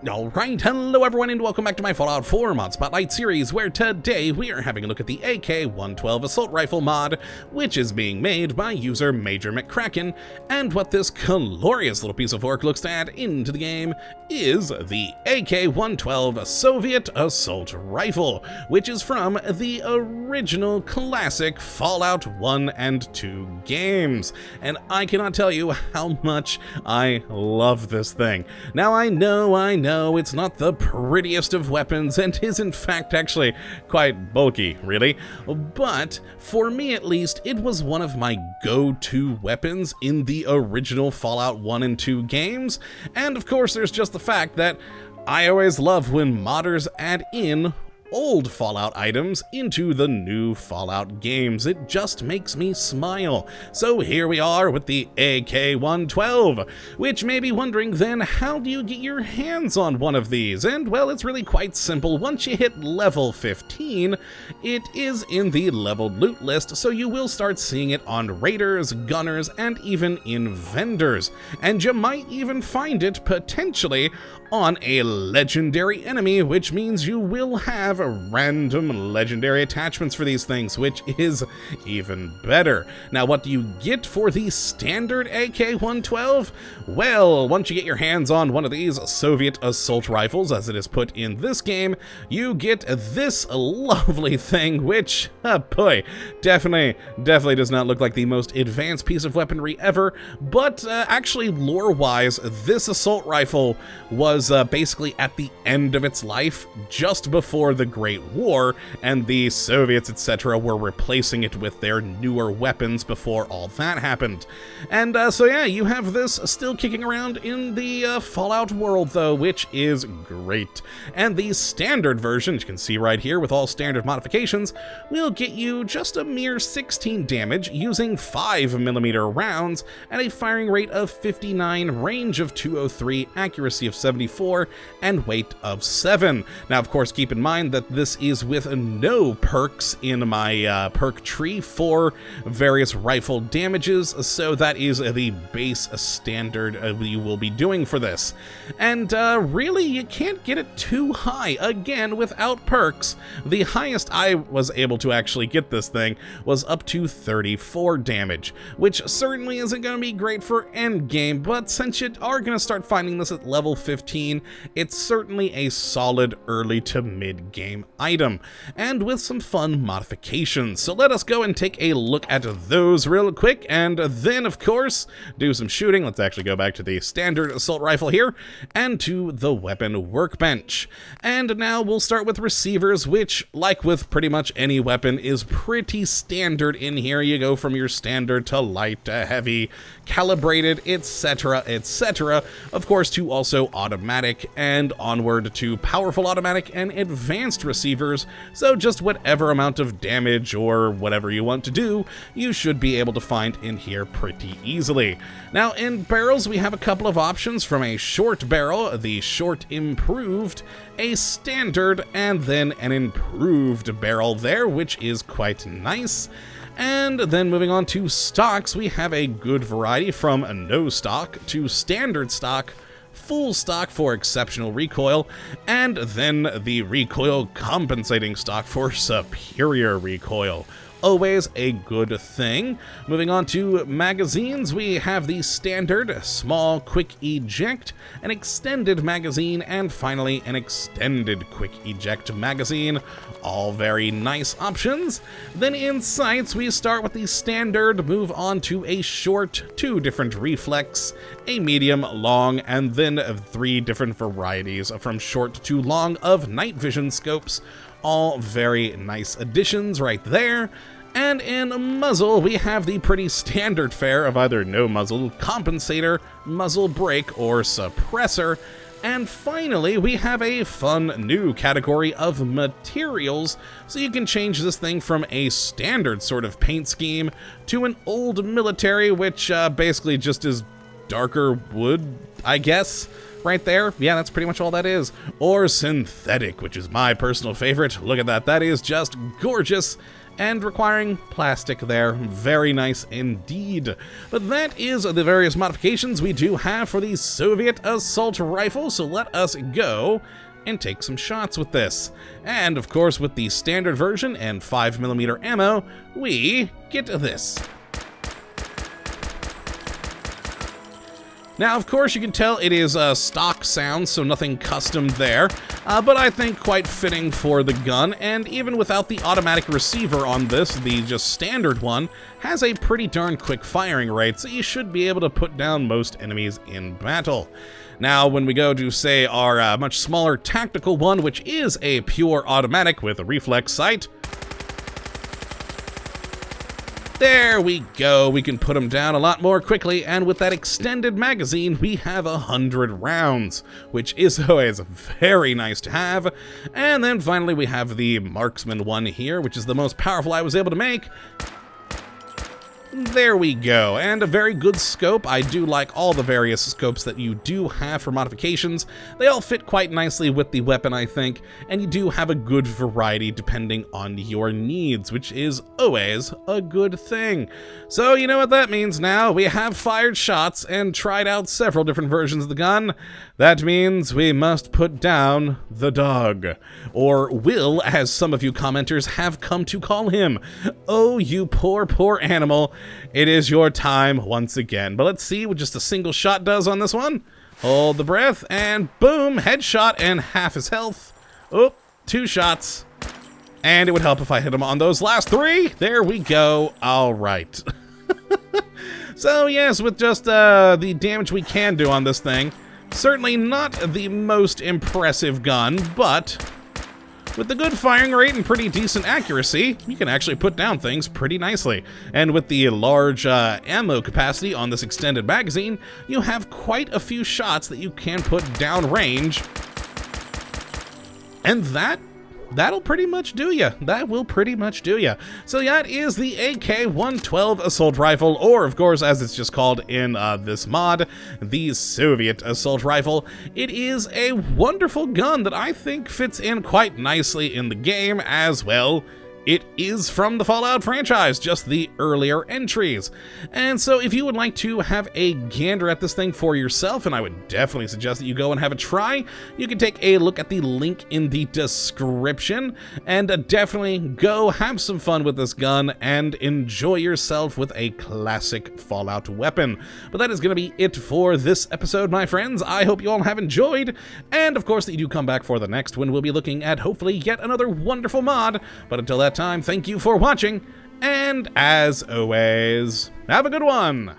Alright, hello everyone and welcome back to my Fallout 4 Mod Spotlight series, where today we are having a look at the AK-112 Assault Rifle mod, which is being made by user Major McCracken, and what this glorious little piece of work looks to add into the game is the AK-112 Soviet Assault Rifle, which is from the original classic Fallout 1 and 2 games, and I cannot tell you how much I love this thing. Now I know, it's not the prettiest of weapons and is in fact actually quite bulky, really. But for me at least, it was one of my go-to weapons in the original Fallout 1 and 2 games. And of course, there's just the fact that I always love when modders add in old Fallout items into the new Fallout games. It just makes me smile. So here we are with the AK-112, which may be wondering then, how do you get your hands on one of these? And well, it's really quite simple. Once you hit level 15, it is in the leveled loot list, so you will start seeing it on raiders, gunners, and even in vendors. And you might even find it potentially on a legendary enemy, which means you will have random legendary attachments for these things, which is even better. Now, what do you get for the standard AK-112? Well, once you get your hands on one of these Soviet assault rifles, as it is put in this game, you get this lovely thing, which, boy, definitely does not look like the most advanced piece of weaponry ever, but actually, lore-wise, this assault rifle was basically at the end of its life, just before the Great War, and the Soviets, etc., were replacing it with their newer weapons before all that happened. And so yeah, you have this still kicking around in the Fallout world, though, which is great. And the standard version, you can see right here with all standard modifications, will get you just a mere 16 damage using 5mm rounds at a firing rate of 59, range of 203, accuracy of 74, and weight of 7. Now, of course, keep in mind that this is with no perks in my perk tree for various rifle damages, so that is the base standard you will be doing for this. And really, you can't get it too high. Again, without perks, the highest I was able to actually get this thing was up to 34 damage, which certainly isn't going to be great for endgame, but since you are going to start finding this at level 15, it's certainly a solid early to mid-game item, and with some fun modifications. So let us go and take a look at those real quick, and then, of course, do some shooting. Let's actually go back to the standard assault rifle here, and to the weapon workbench. And now we'll start with receivers, which, like with pretty much any weapon, is pretty standard in here. You go from your standard to light to heavy, calibrated, etc., etc., of course, to also automatic, and onward to powerful automatic and advanced receivers, so just whatever amount of damage or whatever you want to do, you should be able to find in here pretty easily. Now, in barrels, we have a couple of options, from a short barrel, the short improved, a standard, and then an improved barrel there, which is quite nice. And then moving on to stocks, we have a good variety from no stock to standard stock, full stock for exceptional recoil, and then the recoil compensating stock for superior recoil. Always a good thing. Moving on to magazines, we have the standard, small, quick eject, an extended magazine, and finally an extended quick eject magazine. All very nice options. Then in sights, we start with the standard, move on to a short, 2 different reflex, a medium, long, and then 3 different varieties from short to long of night vision scopes. All very nice additions right there. And in muzzle, we have the pretty standard fare of either no muzzle, compensator, muzzle brake, or suppressor. And finally, we have a fun new category of materials, so you can change this thing from a standard sort of paint scheme to an old military, which basically just is darker wood, I guess. Right there, yeah, that's pretty much all that is. Or synthetic, which is my personal favorite. Look at that, that is just gorgeous. and requiring plastic there. Very nice indeed. But that is the various modifications we do have for the Soviet assault rifle, so let us go and take some shots with this. And of course, with the standard version and 5mm ammo, we get this. Now, of course, you can tell it is stock sound, so nothing custom there, but I think quite fitting for the gun, and even without the automatic receiver on this, the just standard one has a pretty darn quick firing rate, so you should be able to put down most enemies in battle. Now, when we go to, say, our much smaller tactical one, which is a pure automatic with a reflex sight, there we go, we can put them down a lot more quickly, and with that extended magazine, we have 100 rounds, which is always very nice to have. And then finally, we have the Marksman one here, which is the most powerful I was able to make. There we go, and a very good scope. I do like all the various scopes that you do have for modifications. They all fit quite nicely with the weapon, I think, and you do have a good variety depending on your needs, which is always a good thing. So you know what that means now. We have fired shots and tried out several different versions of the gun. That means we must put down the dog. Or Will, as some of you commenters have come to call him. Oh, you poor, poor animal. It is your time once again. But let's see what just a single shot does on this one. Hold the breath, and boom, headshot and half his health. Oh, 2 shots. And it would help if I hit him on those last 3. There we go. All right. So yes, with just the damage we can do on this thing, certainly not the most impressive gun, but with the good firing rate and pretty decent accuracy, you can actually put down things pretty nicely. And with the large ammo capacity on this extended magazine, you have quite a few shots that you can put down range. And that'll pretty much do ya. That will pretty much do ya. So that is the AK-112 assault rifle, or of course, as it's just called in this mod, the Soviet assault rifle. It is a wonderful gun that I think fits in quite nicely in the game as well. It is from the Fallout franchise, just the earlier entries. And so if you would like to have a gander at this thing for yourself, and I would definitely suggest that you go and have a try, you can take a look at the link in the description, and definitely go have some fun with this gun and enjoy yourself with a classic Fallout weapon. But that is going to be it for this episode, my friends. I hope you all have enjoyed, and of course that you do come back for the next, when we'll be looking at hopefully yet another wonderful mod. But until that time, thank you for watching, and as always, have a good one!